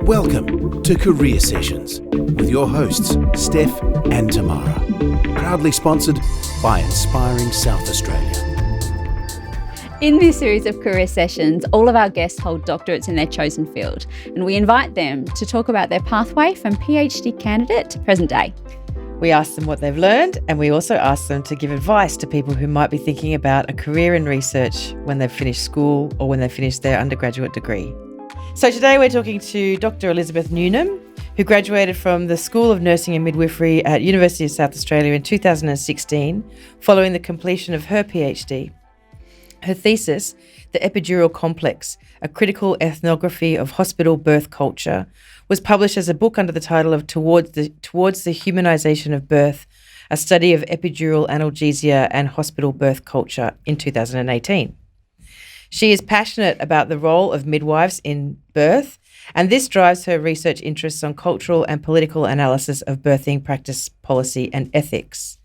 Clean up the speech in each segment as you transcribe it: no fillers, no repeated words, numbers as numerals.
Welcome to Career Sessions with your hosts, Steph and Tamara. Proudly sponsored by Inspiring South Australia. In this series of career sessions, all of our guests hold doctorates in their chosen field, and we invite them to talk about their pathway from PhD candidate to present day. We ask them what they've learned, and we also ask them to give advice to people who might be thinking about a career in research when they've finished school or when they've finished their undergraduate degree. So today we're talking to Dr Elizabeth Newnham, who graduated from the School of Nursing and Midwifery at University of South Australia in 2016, following the completion of her PhD. Her thesis, The Epidural Complex, a critical ethnography of hospital birth culture, was published as a book under the title of Towards the Humanisation of Birth, a study of epidural analgesia and hospital birth culture in 2018. She is passionate about the role of midwives in birth, and this drives her research interests on cultural and political analysis of birthing practice, policy and ethics.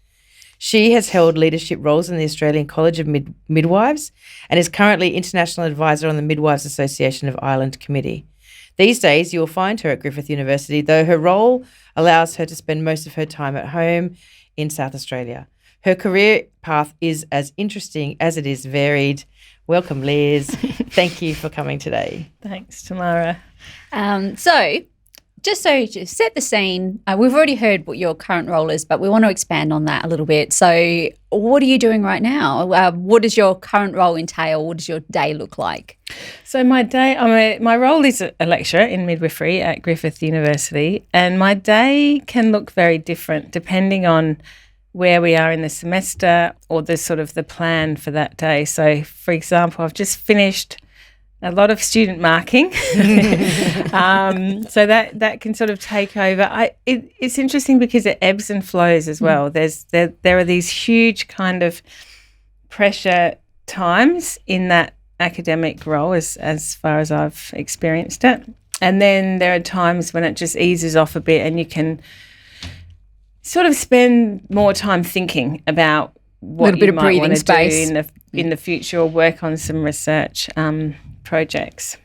She has held leadership roles in the Australian College of Midwives and is currently International Advisor on the Midwives Association of Ireland Committee. These days, you will find her at Griffith University, though her role allows her to spend most of her time at home in South Australia. Her career path is as interesting as it is varied. Welcome, Liz. Thank you for coming today. Thanks, Tamara. So to set the scene, we've already heard what your current role is, but we want to expand on that a little bit. So what are you doing right now? What does your current role entail? What does your day look like? So my role is a lecturer in midwifery at Griffith University, and my day can look very different depending on where we are in the semester or the plan for that day. So, for example, I've just finished a lot of student marking, so that can sort of take over. It's interesting because it ebbs and flows as well. There are these huge kind of pressure times in that academic role as far as I've experienced it, and then there are times when it just eases off a bit and you can sort of spend more time thinking about what you might want to do in the future, or work on some research projects.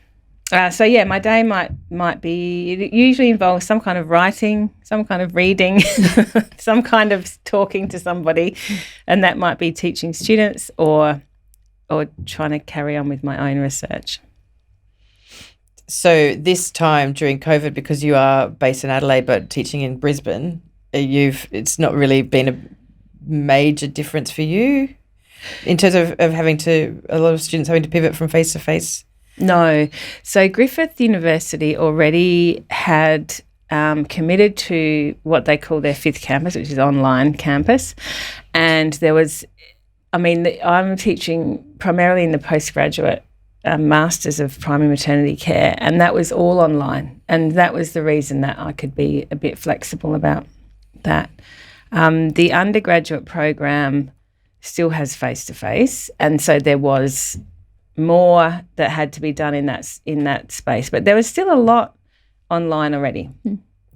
My day might be, it usually involves some kind of writing, some kind of reading, some kind of talking to somebody, and that might be teaching students or trying to carry on with my own research. So this time during COVID, because you are based in Adelaide but teaching in Brisbane, it's not really been a major difference for you in terms of having to, a lot of students having to pivot from face to face? No. So Griffith University already had committed to what they call their fifth campus, which is online campus. And I'm teaching primarily in the postgraduate Masters of Primary Maternity Care, and that was all online. And that was the reason that I could be a bit flexible about that. The undergraduate program still has face-to-face, and so there was more that had to be done in that space, but there was still a lot online already.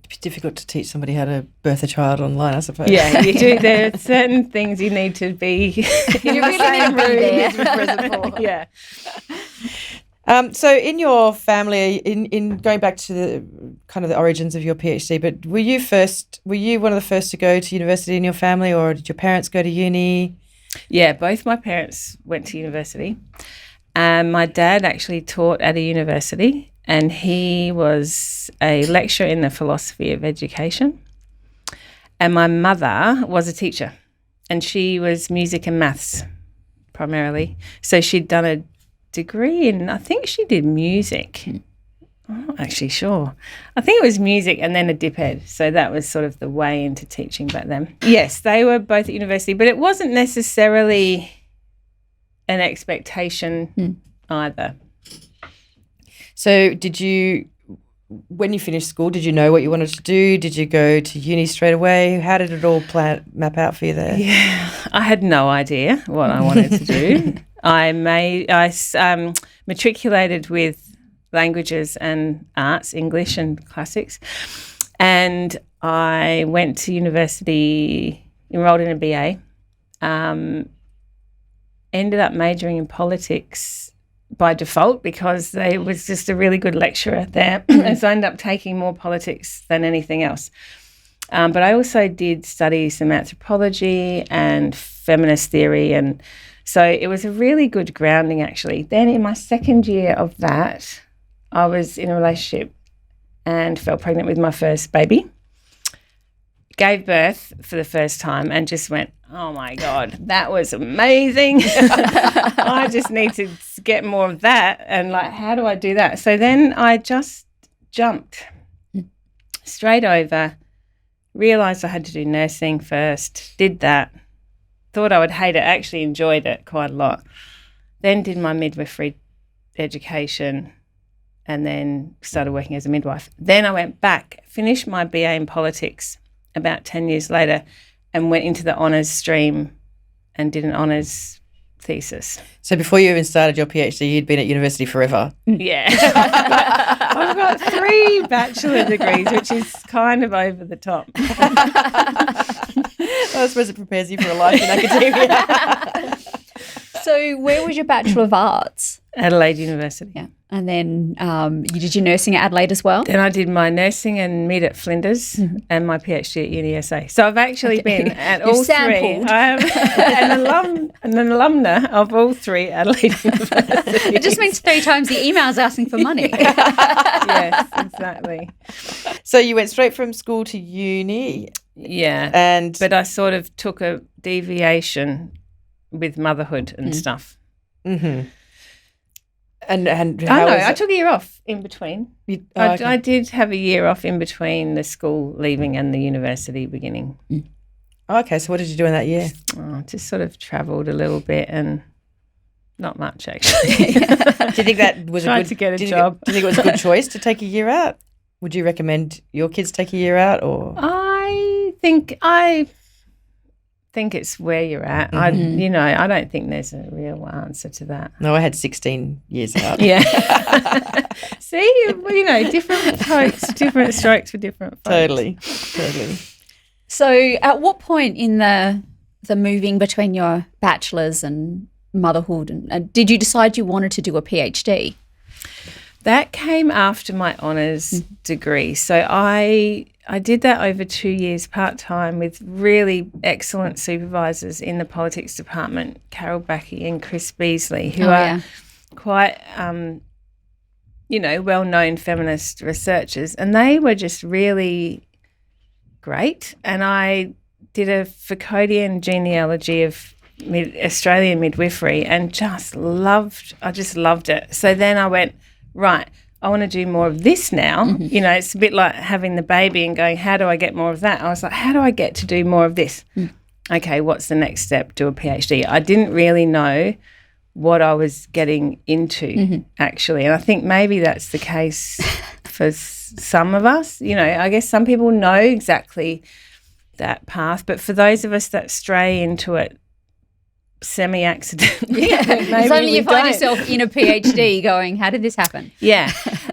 It's difficult to teach somebody how to birth a child online, I suppose. Yeah, you do. There are certain things you need to be in the same room to be present for. Yeah. So in your family, in going back to the kind of the origins of your PhD, but were you one of the first to go to university in your family, or did your parents go to uni? Yeah, both my parents went to university. My dad actually taught at a university, and he was a lecturer in the philosophy of education. And my mother was a teacher, and she was music and maths primarily. So she'd done a degree in, I think she did music. I'm not actually sure. I think it was music and then a dip ed. So that was sort of the way into teaching back then. Yes, they were both at university, but it wasn't necessarily an expectation either. So when you finished school, did you know what you wanted to do? Did you go to uni straight away? How did it all map out for you there? Yeah, I had no idea what I wanted to do. I matriculated with languages and arts, English and classics, and I went to university, enrolled in a BA, ended up majoring in politics by default because they was just a really good lecturer there. And so I ended up taking more politics than anything else. But I also did study some anthropology and feminist theory, and so it was a really good grounding actually. Then in my second year of that, I was in a relationship and fell pregnant with my first baby. Gave birth for the first time and just went, oh my God, that was amazing. I just need to get more of that. And like, how do I do that? So then I just jumped straight over, realised I had to do nursing first, did that, thought I would hate it, actually enjoyed it quite a lot. Then did my midwifery education and then started working as a midwife. Then I went back, finished my BA in politics about 10 years later and went into the honours stream and did an honours thesis. So before you even started your PhD, you'd been at university forever. Yeah. I've got 3 bachelor degrees, which is kind of over the top. I suppose it prepares you for a life in academia. So where was your Bachelor of Arts? Adelaide University. Yeah. And then you did your nursing at Adelaide as well? Then I did my nursing and mid at Flinders and my PhD at UniSA. So I've actually been at all sampled. 3. I am an alumna of all 3 Adelaide universities. It just means 3 times the emails asking for money. Yes, exactly. So you went straight from school to uni. Yeah. But I sort of took a deviation with motherhood and stuff. Mm-hmm. And how I took a year off in between. Okay. I did have a year off in between the school leaving and the university beginning. Okay, so what did you do in that year? Just sort of travelled a little bit and not much actually. Do you think that was Tried to get a job. Do you think it was a good choice to take a year out? Would you recommend your kids take a year out, or? I think it's where you're at. Mm-hmm. I don't think there's a real answer to that. No, I had 16 years out. Yeah. See, different folks, different strokes for different folks. Totally. So at what point in the moving between your bachelor's and motherhood, and did you decide you wanted to do a PhD? That came after my honours degree. So I did that over 2 years part-time with really excellent supervisors in the politics department, Carol Backey and Chris Beasley, who are quite, well-known feminist researchers. And they were just really great. And I did a Foucauldian genealogy of Australian midwifery and just loved it. So then I went, right, I want to do more of this now. Mm-hmm. It's a bit like having the baby and going, how do I get more of that? I was like, how do I get to do more of this? Okay, what's the next step? Do a PhD. I didn't really know what I was getting into, actually. And I think maybe that's the case for some of us. I guess some people know exactly that path, but for those of us that stray into it semi-accidentally. Yeah, it's only you find yourself in a PhD going, how did this happen? Yeah.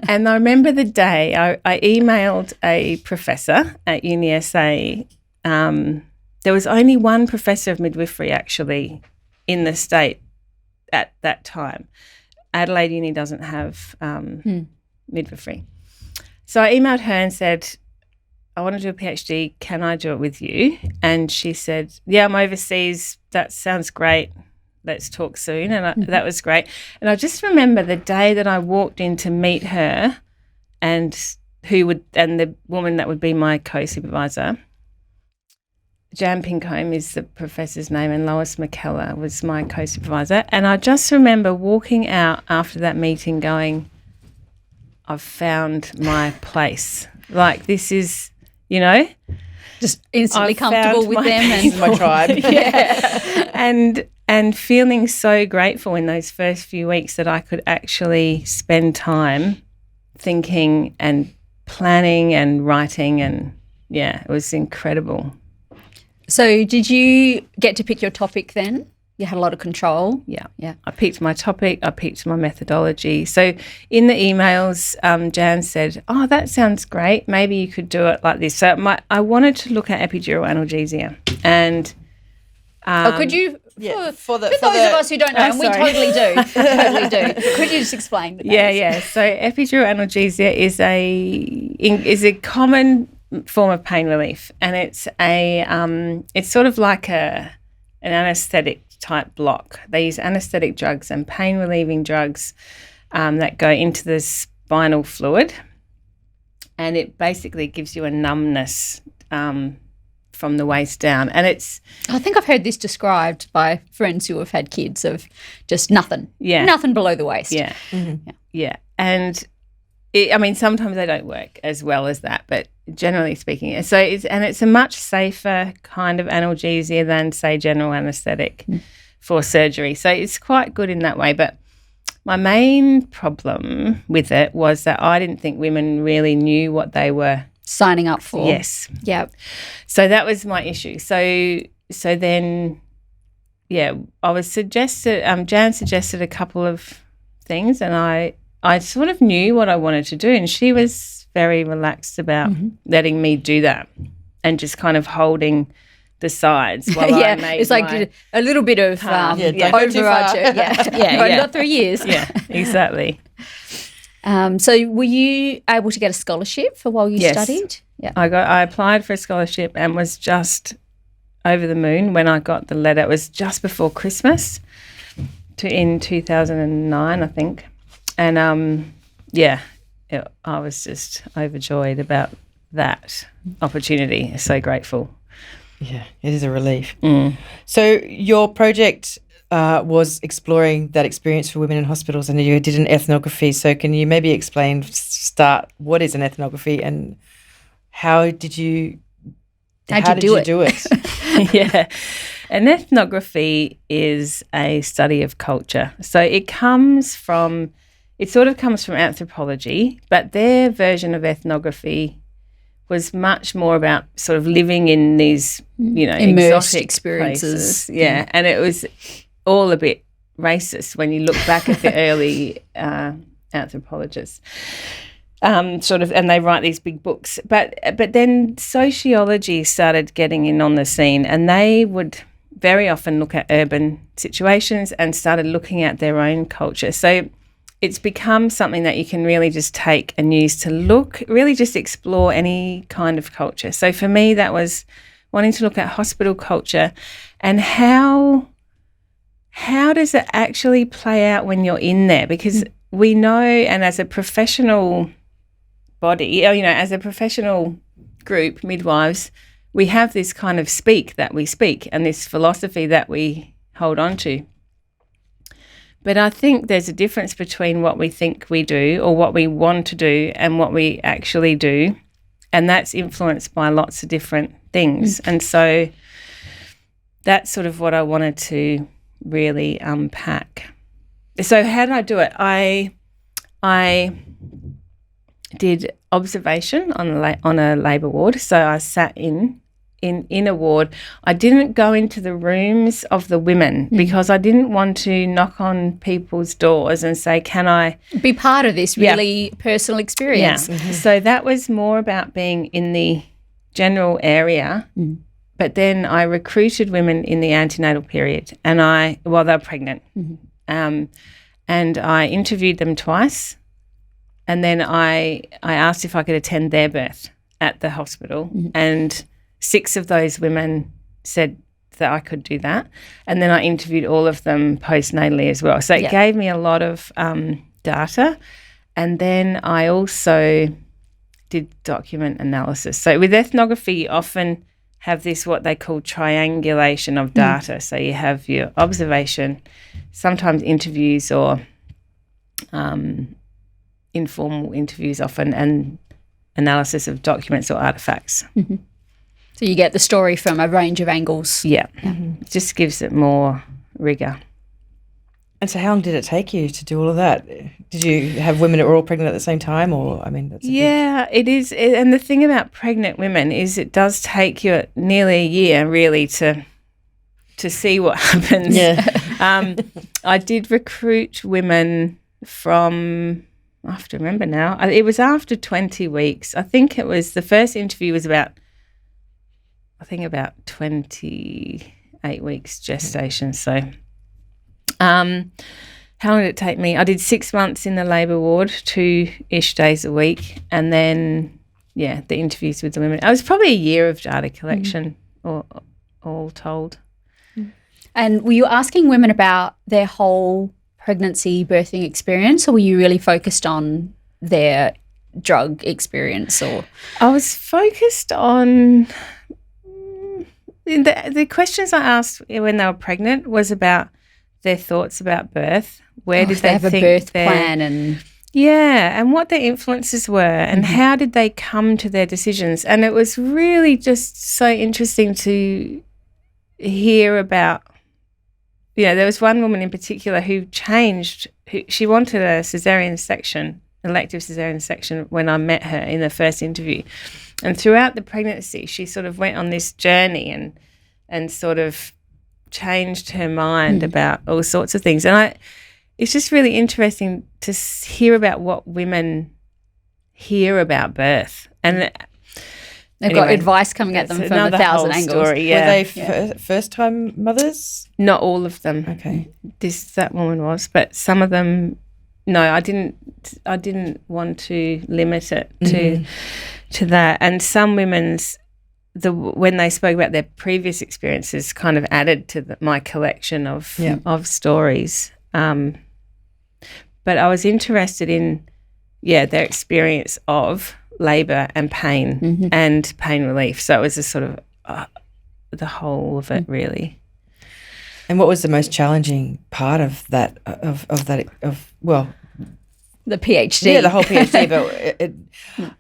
And I remember the day I emailed a professor at UniSA. There was only one professor of midwifery actually in the state at that time. Adelaide Uni doesn't have midwifery. So I emailed her and said, I want to do a PhD. Can I do it with you? And she said, yeah, I'm overseas. That sounds great. Let's talk soon. And that was great. And I just remember the day that I walked in to meet her and the woman that would be my co-supervisor. Jan Pincombe is the professor's name and Lois McKellar was my co-supervisor. And I just remember walking out after that meeting going, I've found my place. Like this is, just instantly comfortable with them and my tribe. Yeah. And feeling so grateful in those first few weeks that I could actually spend time thinking and planning and writing, and it was incredible. So did you get to pick your topic then? You had a lot of control. Yeah. I picked my topic. I picked my methodology. So in the emails, Jan said, oh, that sounds great. Maybe you could do it like this. So I wanted to look at epidural analgesia. And could you for those of us who don't know, and we totally do, Could you just explain? Yeah. So epidural analgesia is a common form of pain relief, and it's sort of like an anaesthetic type block. They use anaesthetic drugs and pain relieving drugs that go into the spinal fluid, and it basically gives you a numbness from the waist down. And I think I've heard this described by friends who have had kids of just nothing below the waist. Yeah. Mm-hmm. Yeah. And sometimes they don't work as well as that, but generally speaking, so it's a much safer kind of analgesia than, say, general anaesthetic for surgery. So it's quite good in that way. But my main problem with it was that I didn't think women really knew what they were signing up for. Yes. Yeah. So that was my issue. So then, I was suggested. Jan suggested a couple of things, and I sort of knew what I wanted to do, and she was very relaxed about letting me do that, and just kind of holding the sides while I made it's like a little bit of overarch. You've got 3 years. Yeah, exactly. So were you able to get a scholarship for while you studied? Yeah. I applied for a scholarship and was just over the moon when I got the letter. It was just before Christmas in 2009, I think. And I was just overjoyed about that opportunity. So grateful. Yeah, it is a relief. So your project was exploring that experience for women in hospitals, and you did an ethnography. So can you maybe what is an ethnography, and how did you do it? Yeah. An ethnography is a study of culture. So it sort of comes from anthropology, but their version of ethnography was much more about sort of living in these, immersed exotic experiences. places. Yeah, and it was all a bit racist when you look back at the early anthropologists. And they write these big books. But then sociology started getting in on the scene, and they would very often look at urban situations and started looking at their own culture. So it's become something that you can really just take and use to really just explore any kind of culture. So for me, that was wanting to look at hospital culture and how does it actually play out when you're in there? Because we know, and as a professional body, as a professional group, midwives, we have this kind of speak that we speak and this philosophy that we hold on to. But I think there's a difference between what we think we do or what we want to do and what we actually do, and that's influenced by lots of different things. And so that's sort of what I wanted to really unpack. So how did I do it? I did observation on a labour ward. So I sat in a ward. I didn't go into the rooms of the women because I didn't want to knock on people's doors and say, can I be part of this really personal experience? Yeah. So that was more about being in the general area. But then I recruited women in the antenatal period while they were pregnant. And I interviewed them twice. And then I asked if I could attend their birth at the hospital. And 6 of those women said that I could do that. And then I interviewed all of them postnatally as well. So it gave me a lot of data. And then I also did document analysis. So with ethnography, you often have this what they call triangulation of data. So you have your observation, sometimes interviews or informal interviews often, and analysis of documents or artefacts. So you get the story from a range of angles. Yeah. It just gives it more rigour. And so how long did it take you to do all of that? Did you have women that were all pregnant at the same time, or, that's it is. And the thing about pregnant women is it does take you nearly a year really to see what happens. Yeah. I did recruit women from, I have to remember now, it was after 20 weeks. I think it was, the first interview was about 28 8 weeks gestation. So how long did it take me? I did 6 months in the labour ward, 2-ish days a week, and then, the interviews with the women. I was probably a year of data collection, all told. And were you asking women about their whole pregnancy, birthing experience, or were you really focused on their drug experience? Or I was focused on the questions I asked when they were pregnant was about their thoughts about birth. Where did they have think a birth plan and and what their influences were and how did they come to their decisions? And it was really just so interesting to hear about. There was one woman in particular who changed. She wanted a elective cesarean section when I met her in the first interview. And throughout the pregnancy, she sort of went on this journey and sort of changed her mind about all sorts of things. And it's just really interesting to hear about what women hear about birth. And they've got advice coming at them from 1,000 angles. Story, Were they first-time mothers? Not all of them. Okay. That woman was, but some of them. No, I didn't want to limit it to that. And some women's when they spoke about their previous experiences, kind of added to my collection of stories. But I was interested in their experience of labour and pain and pain relief. So it was a sort of the whole of it, really. And what was the most challenging part of that? The PhD. Yeah, the whole PhD, but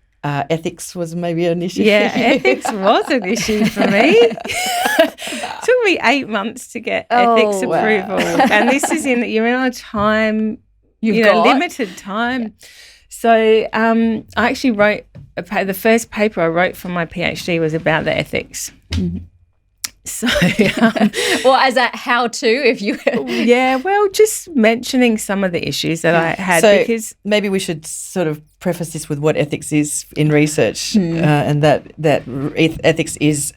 ethics was maybe an issue. Yeah, ethics was an issue for me. It took me 8 months to get ethics approval, and this is you're in a time, limited time. Yeah. So I actually wrote the first paper I wrote for my PhD was about the ethics. So, as a how-to, if you just mentioning some of the issues that I had. So because maybe we should sort of preface this with what ethics is in research, and that ethics is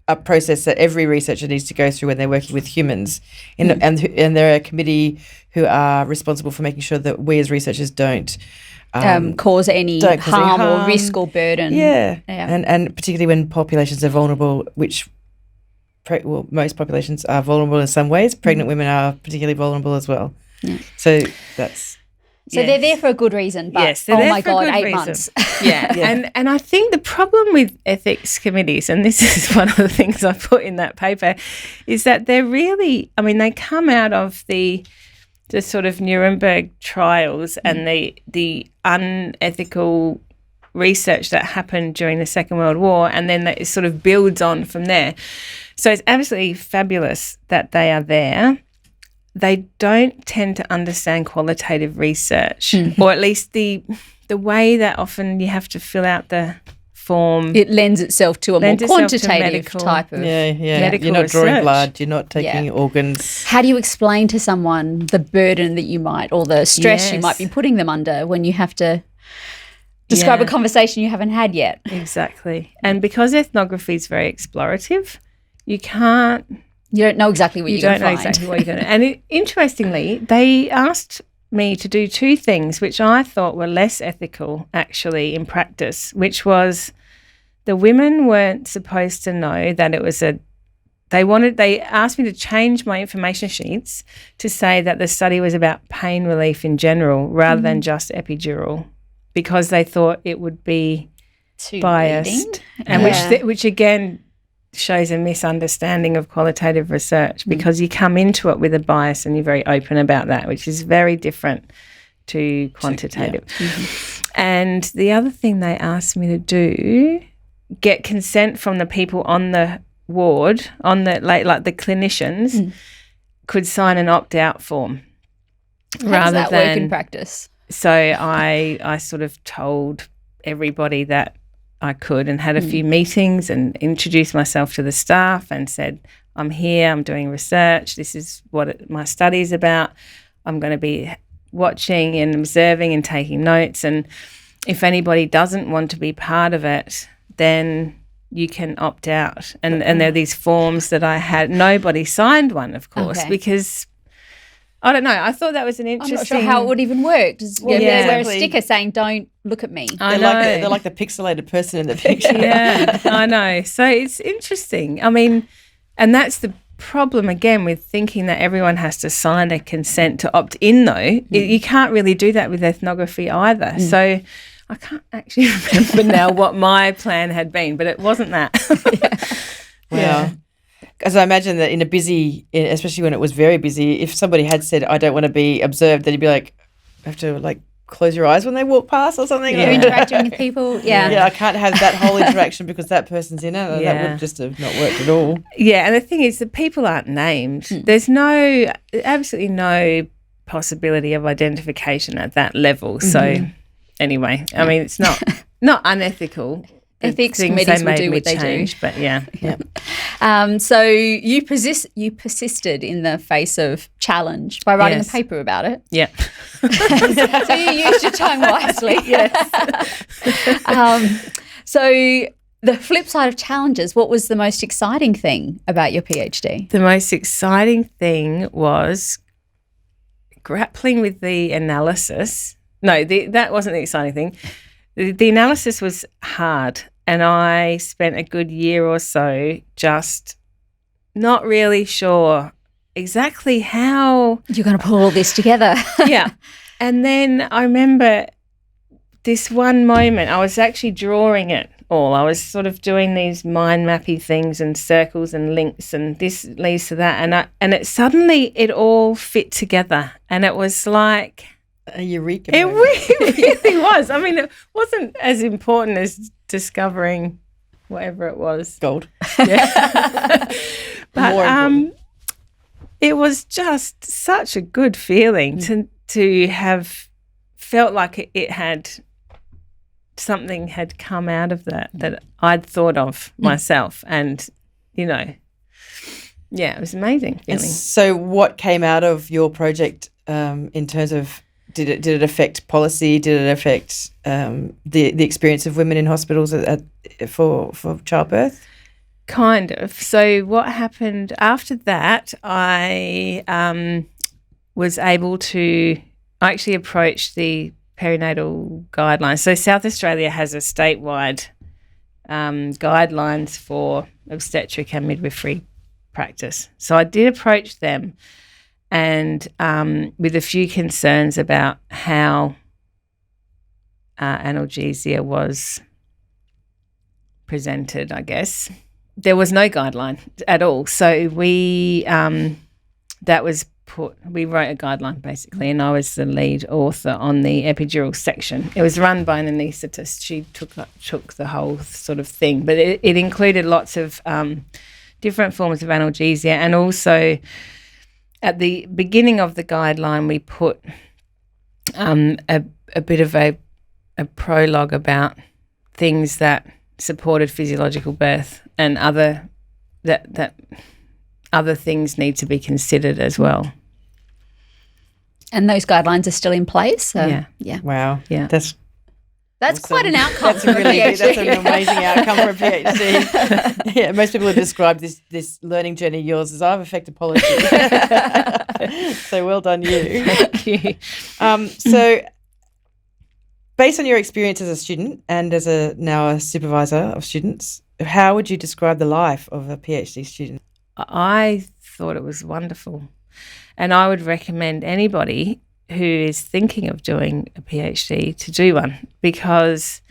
a process that every researcher needs to go through when they're working with humans, and they're a committee who are responsible for making sure that we as researchers don't cause any harm or risk or burden. Yeah. And particularly when populations are vulnerable, which most populations are vulnerable in some ways. Pregnant women are particularly vulnerable as well. Yeah. So that's... So they're there for a good reason, but yes, oh my God, 8 months. Yeah. And I think the problem with ethics committees, and this is one of the things I put in that paper, is that they're really, they come out of the sort of Nuremberg trials and the unethical research that happened during the Second World War, and then it sort of builds on from there. So it's absolutely fabulous that they are there. They don't tend to understand qualitative research, or at least the way that often you have to fill out the form. It lends itself to a more quantitative type of medical You're not drawing research. blood, you're not taking organs. How do you explain to someone the burden that you might, or the stress you might be putting them under when you have to describe a conversation you haven't had yet? Exactly. And because ethnography is very explorative, you don't know exactly what you're going to find. And interestingly, they asked me to do two things which I thought were less ethical actually in practice, which was the women weren't supposed to know that it was they asked me to change my information sheets to say that the study was about pain relief in general rather than just epidural, because they thought it would be too biased, and which again shows a misunderstanding of qualitative research, because you come into it with a bias and you're very open about that, which is very different to quantitative. And the other thing they asked me to do, get consent from the people on the ward, on the like the clinicians, could sign an opt-out form. How does that work in practice? So I sort of told everybody that I could, and had a few meetings and introduced myself to the staff and said, I'm here, I'm doing research, this is what my study is about, I'm going to be watching and observing and taking notes, and if anybody doesn't want to be part of it, then you can opt out. And there are these forms that I had. Nobody signed one, of course, because I don't know. I thought that was an interesting. I'm not sure how it would even work. Wear a sticker saying "Don't look at me." They're like the pixelated person in the picture. Yeah, I know. So it's interesting. I mean, and that's the problem again with thinking that everyone has to sign a consent to opt in. Though you can't really do that with ethnography either. So I can't actually remember now what my plan had been, but it wasn't that. Wow. Because I imagine that in a busy, especially when it was very busy, if somebody had said, I don't want to be observed, then you'd be like, have to like close your eyes when they walk past or something. You're interacting with people. Yeah, I can't have that whole interaction because that person's in it. That would just have not worked at all. Yeah, and the thing is, the people aren't named. There's absolutely no possibility of identification at that level. So anyway, I mean, it's not unethical. Ethics committees will do what they do. But yeah. So you persisted in the face of challenge by writing a paper about it. Yeah. So you used your time wisely. Yes. So the flip side of challenges, what was the most exciting thing about your PhD? The most exciting thing was grappling with the analysis. No, that wasn't the exciting thing. The analysis was hard, and I spent a good year or so just not really sure exactly how you're going to pull all this together. Yeah. And then I remember this one moment, I was actually drawing it all. I was sort of doing these mind mappy things and circles and links, and this leads to that. And it suddenly all fit together, and it was like a eureka moment. It really was. I mean, it wasn't as important as discovering whatever it was. Gold. Yeah. But it was just such a good feeling to have felt like it had something had come out of that I'd thought of myself, and it was amazing feeling. And so what came out of your project in terms of did it affect policy? Did it affect the experience of women in hospitals for childbirth? Kind of. So what happened after that, I was able to actually approach the perinatal guidelines. So South Australia has a statewide guidelines for obstetric and midwifery practice. So I did approach them, and with a few concerns about how analgesia was presented, I guess. There was no guideline at all. So we wrote a guideline basically, and I was the lead author on the epidural section. It was run by an anaesthetist. She took the whole sort of thing, but it included lots of different forms of analgesia, and also at the beginning of the guideline we put a bit of a prologue about things that supported physiological birth and other things need to be considered as well. And those guidelines are still in place? So, yeah. Wow. Yeah. That's awesome. quite an outcome. That's an amazing outcome for a PhD. Yeah, most people have described this learning journey of yours as I've affected policy. So well done you. Thank you. So based on your experience as a student and as now a supervisor of students, how would you describe the life of a PhD student? I thought it was wonderful, and I would recommend anybody who is thinking of doing a PhD to do one, because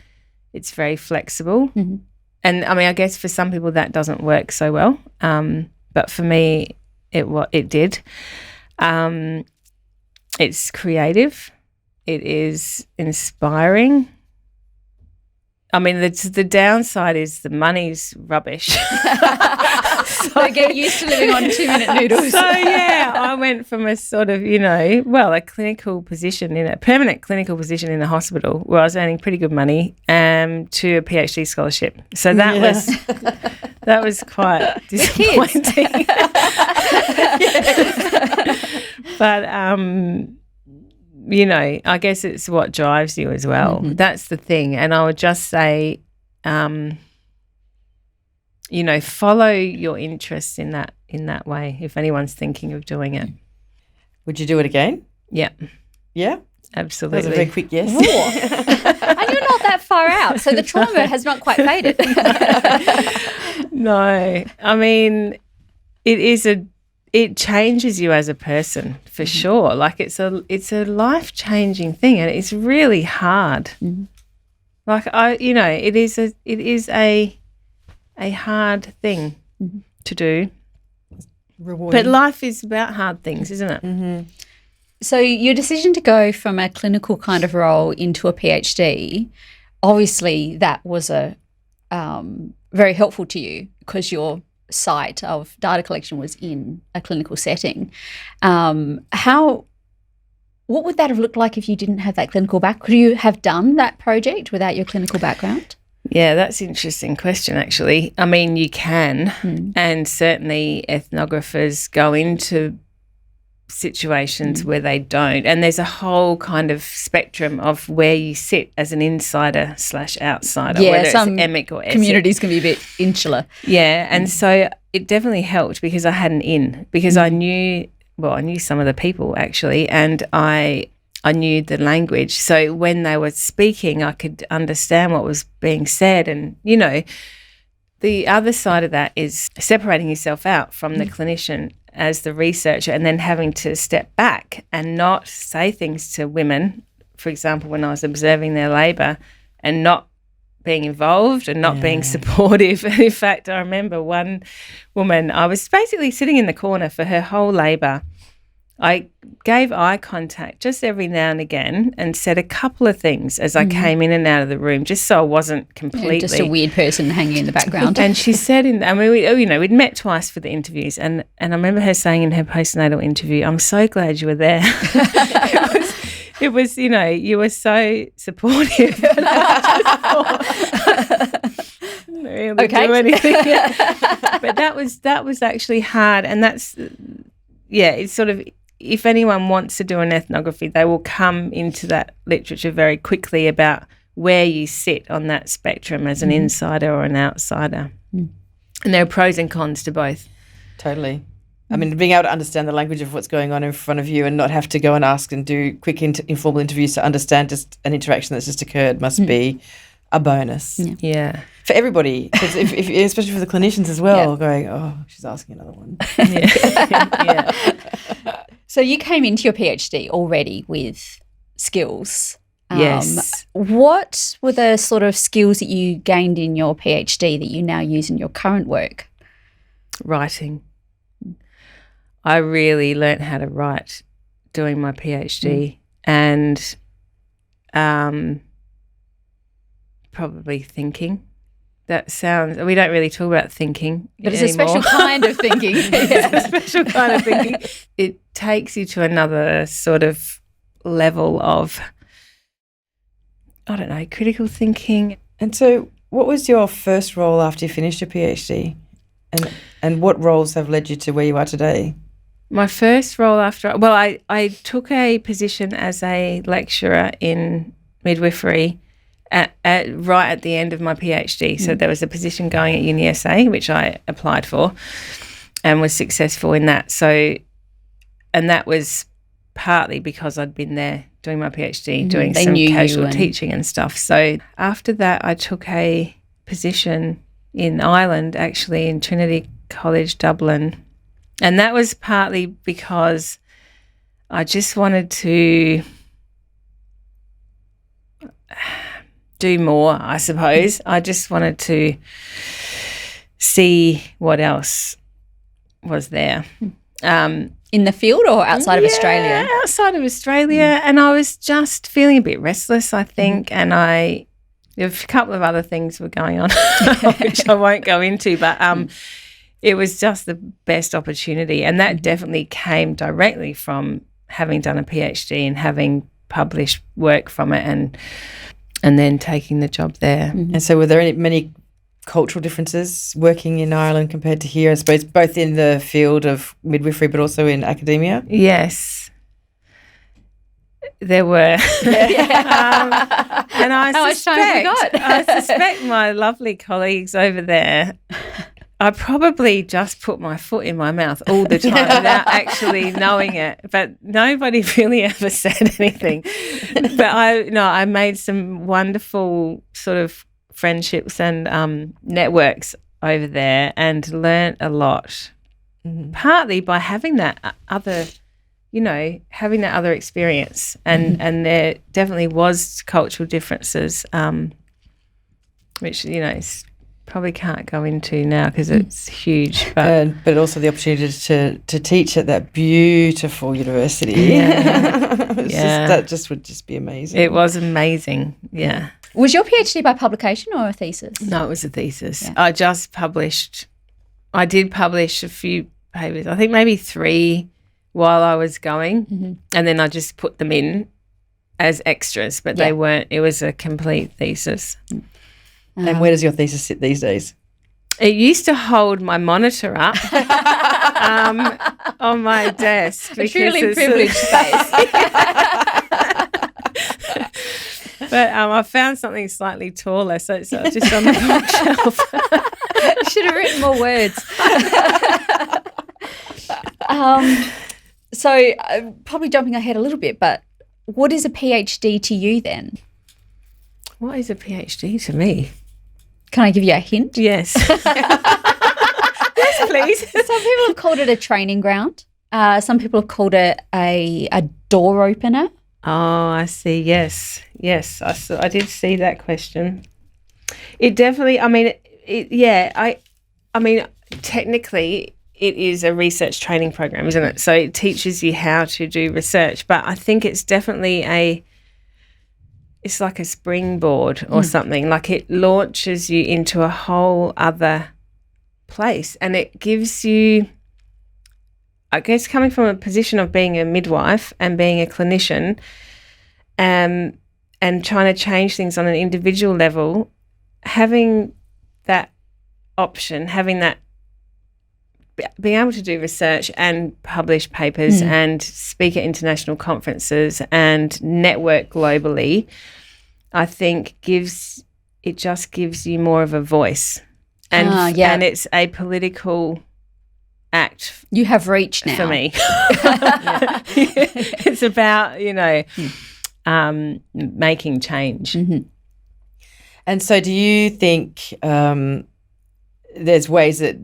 it's very flexible. Mm-hmm. And I mean, I guess for some people that doesn't work so well, but for me it did. It's creative. It is inspiring. I mean, the downside is the money's rubbish. So get used to living on 2-minute noodles. So, yeah, I went from a sort of, a clinical position, in a permanent clinical position in a hospital where I was earning pretty good money, to a PhD scholarship. So that was quite disappointing. But, I guess it's what drives you as well. Mm-hmm. That's the thing. And I would just say follow your interests in that way if anyone's thinking of doing it. Would you do it again? Yeah. Yeah? Absolutely. That was a very quick yes. And you're not that far out, so the trauma has not quite faded. No. I mean, it changes you as a person for sure. Like it's a life-changing thing, and it's really hard. Like it is a hard thing to do. Rewarding. But life is about hard things, isn't it? Mm-hmm. So your decision to go from a clinical kind of role into a PhD, obviously that was very helpful to you because your site of data collection was in a clinical setting. What would that have looked like if you didn't have that clinical background? Could you have done that project without your clinical background? Yeah, that's an interesting question, actually. I mean, you can, and certainly ethnographers go into situations where they don't. And there's a whole kind of spectrum of where you sit as an insider/outsider, whether some it's emic or essic. Communities can be a bit insular. Yeah, and so it definitely helped because I had an in, because I knew some of the people actually, and I knew the language. So when they were speaking, I could understand what was being said. And, the other side of that is separating yourself out from the clinician as the researcher and then having to step back and not say things to women, for example, when I was observing their labour, and not being involved and not being supportive. In fact, I remember one woman, I was basically sitting in the corner for her whole labour. I gave eye contact just every now and again and said a couple of things as I came in and out of the room, just so I wasn't completely... Just a weird person hanging in the background. And she said, we'd met twice for the interviews, and I remember her saying in her postnatal interview, "I'm so glad you were there." It was, you were so supportive. And I just thought, didn't really do anything. But that was actually hard, and that's, it's sort of, if anyone wants to do an ethnography, they will come into that literature very quickly about where you sit on that spectrum as an insider or an outsider. And there are pros and cons to both. Totally. I mean, being able to understand the language of what's going on in front of you and not have to go and ask and do quick informal interviews to understand just an interaction that's just occurred must be a bonus. Yeah. For everybody, if especially for the clinicians as well, going, oh, she's asking another one. So you came into your PhD already with skills. Yes. What were the sort of skills that you gained in your PhD that you now use in your current work? Writing. I really learnt how to write doing my PhD, and probably thinking. That sounds, we don't really talk about thinking But it's anymore. a special kind of thinking. It's a special kind of thinking. It takes you to another sort of level of, I don't know, critical thinking. And so what was your first role after you finished your PhD? And what roles have led you to where you are today? My first role I took a position as a lecturer in midwifery right at the end of my PhD. So there was a position going at UniSA, which I applied for and was successful in that. So, and that was partly because I'd been there doing my PhD, doing some casual teaching and stuff. So after that, I took a position in Ireland, actually in Trinity College, Dublin. And that was partly because I just wanted to do more, I suppose. I just wanted to see what else was there. In the field or outside of Australia? Outside of Australia. And I was just feeling a bit restless, I think. And a couple of other things were going on, which I won't go into, but it was just the best opportunity. And that definitely came directly from having done a PhD and having published work from it and then taking the job there. And so were there many cultural differences working in Ireland compared to here, I suppose, both in the field of midwifery but also in academia? Yes. There were. And I suspect my lovely colleagues over there I probably just put my foot in my mouth all the time without actually knowing it, but nobody really ever said anything. But I made some wonderful sort of friendships and networks over there and learnt a lot, partly by having that other experience, and there definitely was cultural differences, which probably can't go into now because it's huge. But also the opportunity to teach at that beautiful university. Yeah, that would just be amazing. It was amazing. Yeah. Was your PhD by publication or a thesis? No, it was a thesis. Yeah. I did publish a few papers, I think maybe 3 while I was going, and then I just put them in as extras, but they weren't. It was a complete thesis. And where does your thesis sit these days? It used to hold my monitor up on my desk. A truly privileged space. But I found something slightly taller, so it's just on the bookshelf. Should have written more words. So probably jumping ahead a little bit, but what is a PhD to you then? What is a PhD to me? Can I give you a hint? Yes. Yes, please. Some people have called it a training ground. Some people have called it a door opener. Oh, I see. Yes. I did see that question. It definitely. Technically, it is a research training program, isn't it? So it teaches you how to do research. But I think it's definitely it's like a springboard or something. Like it launches you into a whole other place, and it gives you, I guess, coming from a position of being a midwife and being a clinician, and trying to change things on an individual level, having that option, being able to do research and publish papers and speak at international conferences and network globally, I think gives you more of a voice. And and it's a political act. You have reach now. For me. It's about, making change. And so do you think there's ways that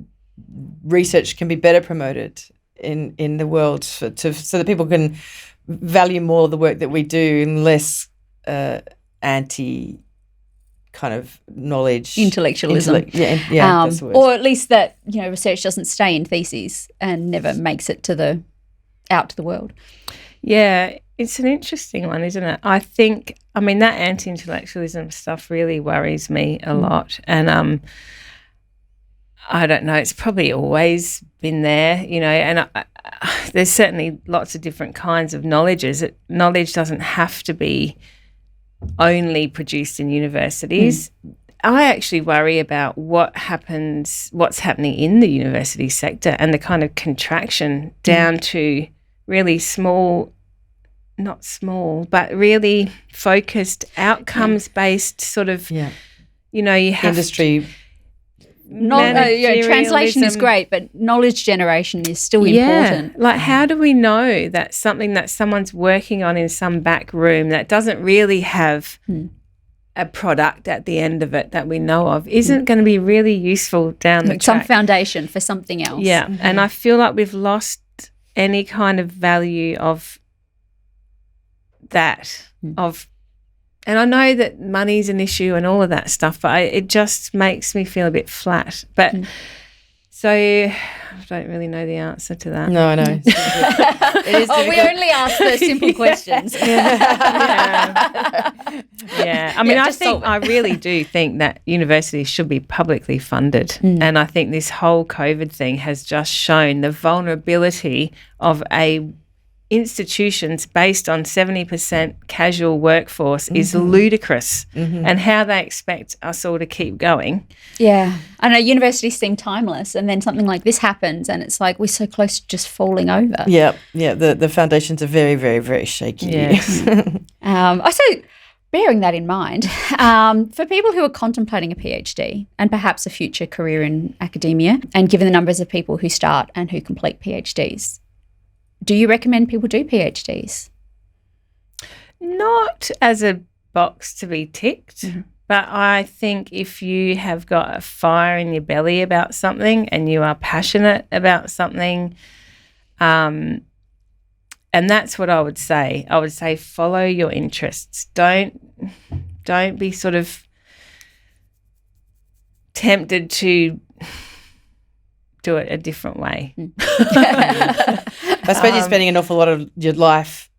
research can be better promoted in the world so that people can value more of the work that we do and less anti kind of knowledge intellectualism, that's the word. or at least that research doesn't stay in theses and never makes it out to the world. Yeah, it's an interesting one, isn't it? I think, that anti-intellectualism stuff really worries me a lot, and I don't know, it's probably always been there, and there's certainly lots of different kinds of knowledges. Knowledge doesn't have to be only produced in universities. I actually worry about what's happening in the university sector and the kind of contraction down to really small, not small, but really focused, outcomes-based sort of, you have industry. Translation is great, but knowledge generation is still important. Like, how do we know that something that someone's working on in some back room that doesn't really have a product at the end of it that we know of isn't going to be really useful down the track? Some foundation for something else. Yeah, and I feel like we've lost any kind of value of that, and I know that money's an issue and all of that stuff, but it just makes me feel a bit flat. But so I don't really know the answer to that. No, I know. It is difficult. We only ask the simple questions. I really do think that universities should be publicly funded. And I think this whole COVID thing has just shown the vulnerability of institutions based on 70% casual workforce is ludicrous, and how they expect us all to keep going. Yeah. I know universities seem timeless, and then something like this happens and it's like we're so close to just falling over. Yeah. The foundations are very, very, very shaky. Yes. bearing that in mind, for people who are contemplating a PhD and perhaps a future career in academia, and given the numbers of people who start and who complete PhDs, do you recommend people do PhDs? Not as a box to be ticked, but I think if you have got a fire in your belly about something and you are passionate about something, and that's what I would say. I would say follow your interests. Don't be sort of tempted to do it a different way. I suppose you're spending an awful lot of your life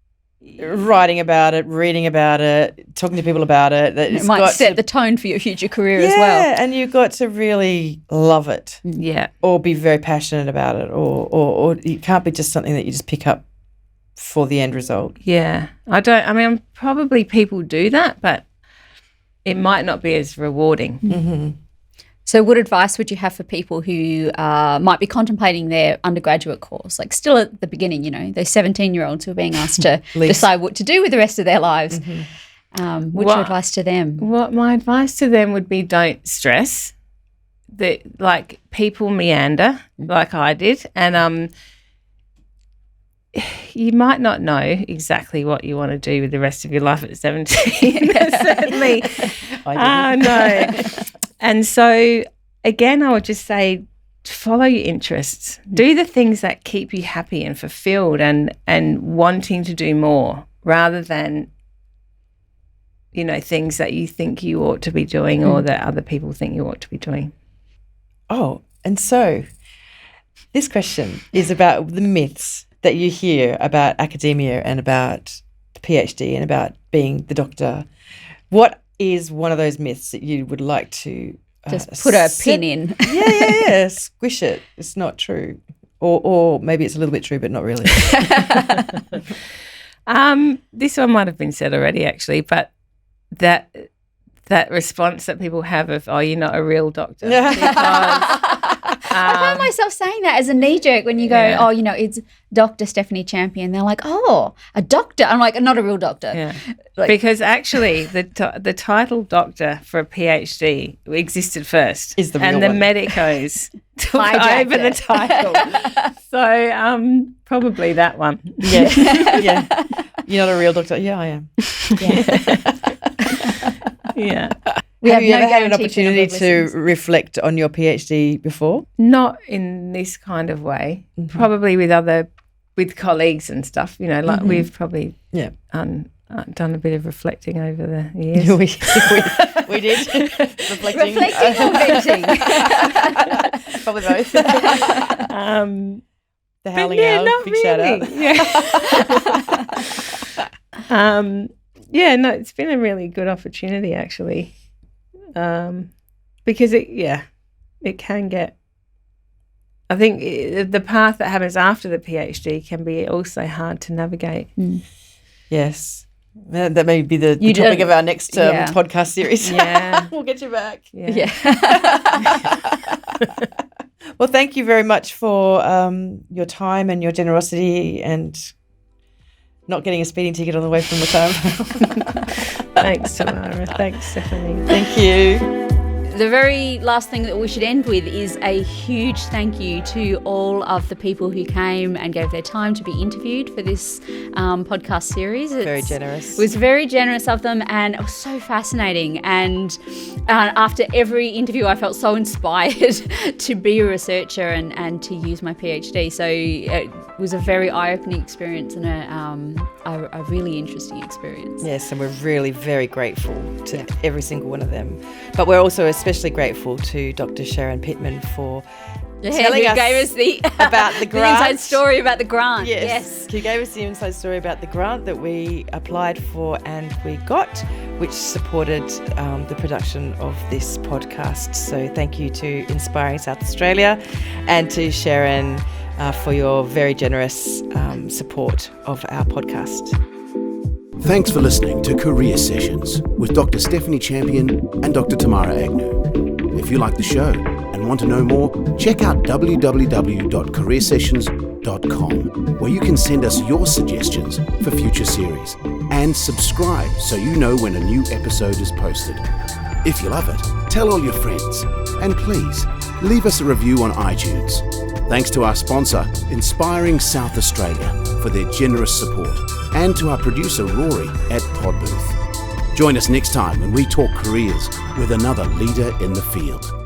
writing about it, reading about it, talking to people about it. It might set the tone for your future career as well. Yeah, and you've got to really love it. Yeah. Or be very passionate about it, or it can't be just something that you just pick up for the end result. Yeah. Probably people do that, but it might not be as rewarding. Mm-hmm. So what advice would you have for people who might be contemplating their undergraduate course, like still at the beginning, those 17-year-olds who are being asked to decide what to do with the rest of their lives? What's your advice to them? What my advice to them would be, don't stress. That, like, people meander like I did, and you might not know exactly what you want to do with the rest of your life at 17. Certainly. I no. And so, again, I would just say follow your interests. Do the things that keep you happy and fulfilled and wanting to do more, rather than, things that you think you ought to be doing or that other people think you ought to be doing. Oh, and so this question is about the myths that you hear about academia and about the PhD and about being the doctor. What is one of those myths that you would like to just put a pin in? Yeah. Squish it. It's not true. Or maybe it's a little bit true, but not really. This one might have been said already, actually, but that response that people have of, oh, you're not a real doctor. I find myself saying that as a knee-jerk when you go, it's Dr. Stephanie Champion. They're like, oh, a doctor. I'm like, not a real doctor. Yeah. Because actually the title doctor for a PhD existed first. Is the real and the one. medicos took over the title. So probably that one. Yeah. You're not a real doctor. Yeah, I am. Yeah. Have you ever had an opportunity to reflect on your PhD before? Not in this kind of way. Mm-hmm. Probably with colleagues and stuff. We've probably done a bit of reflecting over the years. we did. Reflecting or venting? Probably both. The howling owl. Not big really. shout out. It's been a really good opportunity, actually. Because it can get, I think the path that happens after the PhD can be also hard to navigate. Yes. That may be the topic of our next podcast series. Yeah. We'll get you back. Yeah. Well, thank you very much for your time and your generosity and not getting a speeding ticket on the way from the car. Thanks, Tamara. Thanks, Stephanie. Thank you. The very last thing that we should end with is a huge thank you to all of the people who came and gave their time to be interviewed for this podcast series. Very generous. It was very generous of them, and it was so fascinating. And after every interview, I felt so inspired to be a researcher and to use my PhD. So it was a very eye-opening experience and a really interesting experience. Yes, and we're really very grateful to every single one of them. But we're also especially grateful to Dr. Sharon Pittman for telling us gave us about the grant. The inside story about the grant. Yes. Who gave us the inside story about the grant that we applied for and we got, which supported the production of this podcast. So thank you to Inspiring South Australia and to Sharon for your very generous support of our podcast. Thanks for listening to Career Sessions with Dr. Stephanie Champion and Dr. Tamara Agnew. If you like the show and want to know more, check out www.careersessions.com, where you can send us your suggestions for future series. and subscribe so you know when a new episode is posted. If you love it, tell all your friends. And please, leave us a review on iTunes. Thanks to our sponsor, Inspiring South Australia, for their generous support, and to our producer, Rory, at Podbooth. Join us next time when we talk careers with another leader in the field.